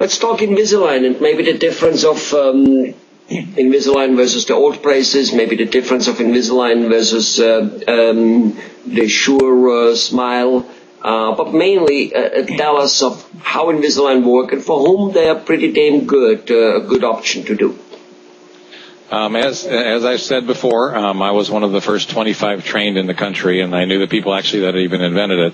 Let's talk Invisalign and maybe the difference of Invisalign versus the old braces, maybe the difference of Invisalign versus the Sure Smile. But mainly tell us of how Invisalign work and for whom they are pretty damn good, a good option to do. As I've said before, I was one of the first 25 trained in the country, and I knew the people actually that even invented it.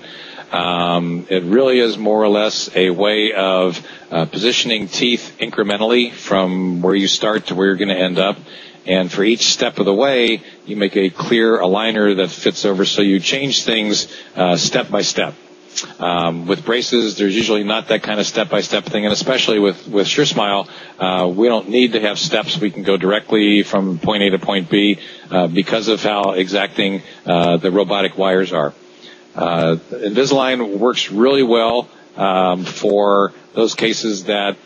It really is more or less a way of positioning teeth incrementally from where you start to where you're going to end up. And for each step of the way, you make a clear aligner that fits over, so you change things step by step. With braces, there's usually not that kind of step-by-step thing, and especially with Sure Smile, we don't need to have steps. We can go directly from point A to point B because of how exacting the robotic wires are. Invisalign works really well for those cases that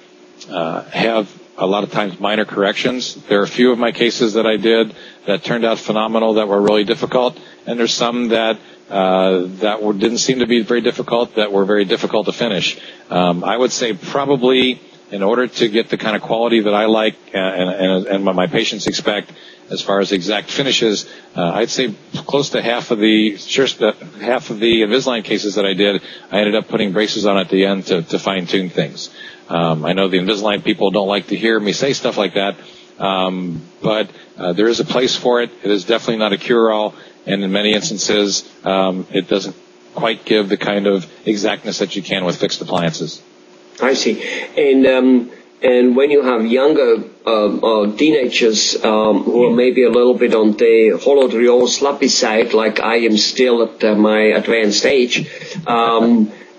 have a lot of times minor corrections. There are a few of my cases that I did that turned out phenomenal that were really difficult, and there's some that didn't seem to be very difficult, that were very difficult to finish. I would say probably in order to get the kind of quality that I like and what my patients expect as far as exact finishes, I'd say close to half of the Invisalign cases that I did, I ended up putting braces on at the end to fine-tune things. I know the Invisalign people don't like to hear me say stuff like that, but there is a place for it. It is definitely not a cure-all. And in many instances, it doesn't quite give the kind of exactness that you can with fixed appliances. I see. And when you have younger teenagers who are maybe a little bit on the holodrio slappy side, like I am still at my advanced age,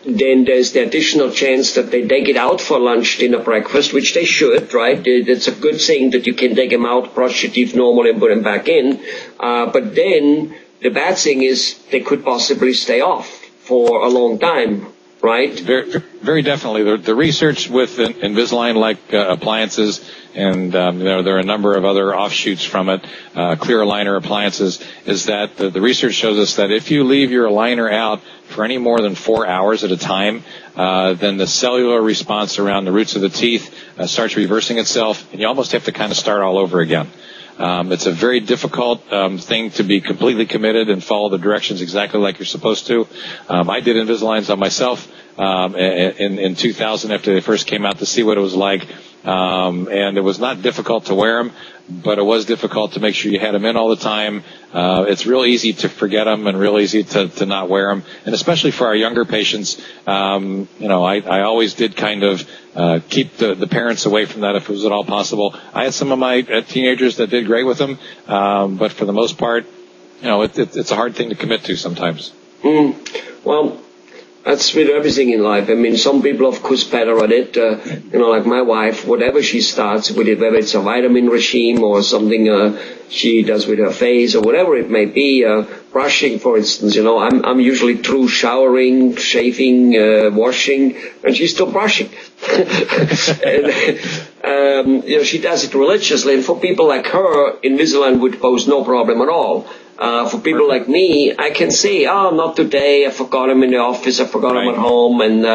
then there's the additional chance that they take it out for lunch, dinner, breakfast, which they should, right? It's a good thing that you can take them out, brush your teeth normally, and put them back in. But then the bad thing is they could possibly stay off for a long time, right? Very definitely. The research with Invisalign-like appliances, and there are a number of other offshoots from it, clear aligner appliances, is that the research shows us that if you leave your aligner out for any more than 4 hours at a time, then the cellular response around the roots of the teeth starts reversing itself, and you almost have to kind of start all over again. It's a very difficult thing to be completely committed and follow the directions exactly like you're supposed to. I did Invisaligns on myself in 2000 after they first came out to see what it was like. And it was not difficult to wear them, but it was difficult to make sure you had them in all the time. It's real easy to forget them and real easy to not wear them. And especially for our younger patients, I always did kind of keep the parents away from that if it was at all possible. I had some of my teenagers that did great with them, but for the most part, it's a hard thing to commit to sometimes. Well, that's with everything in life. I mean, some people, of course, better at it. Like my wife, whatever she starts with it, whether it's a vitamin regime or something she does with her face or whatever it may be, brushing, for instance, I'm usually through showering, shaving, washing, and she's still brushing. And, she does it religiously. And for people like her, Invisalign would pose no problem at all. For people like me, I can say, not today, I forgot him in the office, I forgot him at home, and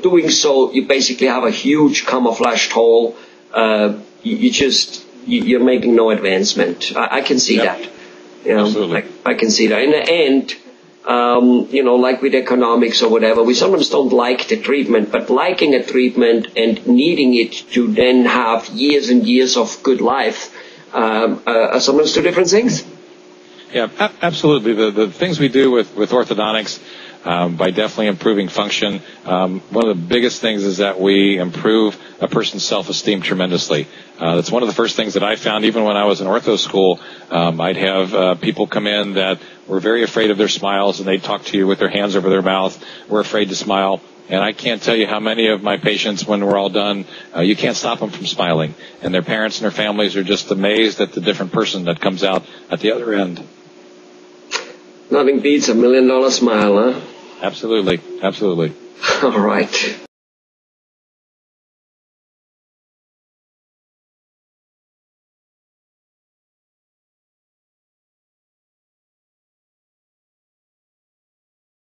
doing so, you basically have a huge camouflaged hole. You're making no advancement. I can see that. Absolutely. I can see that. In the end, like with economics or whatever, we sometimes don't like the treatment, but liking a treatment and needing it to then have years and years of good life are sometimes two different things. Yeah, absolutely. The things we do with orthodontics, by definitely improving function, one of the biggest things is that we improve a person's self-esteem tremendously. That's one of the first things that I found even when I was in ortho school. I'd have people come in that were very afraid of their smiles, and they'd talk to you with their hands over their mouth, were afraid to smile. And I can't tell you how many of my patients, when we're all done, you can't stop them from smiling. And their parents and their families are just amazed at the different person that comes out at the other end. Nothing beats $1 million smile, huh? Absolutely. Absolutely. All right.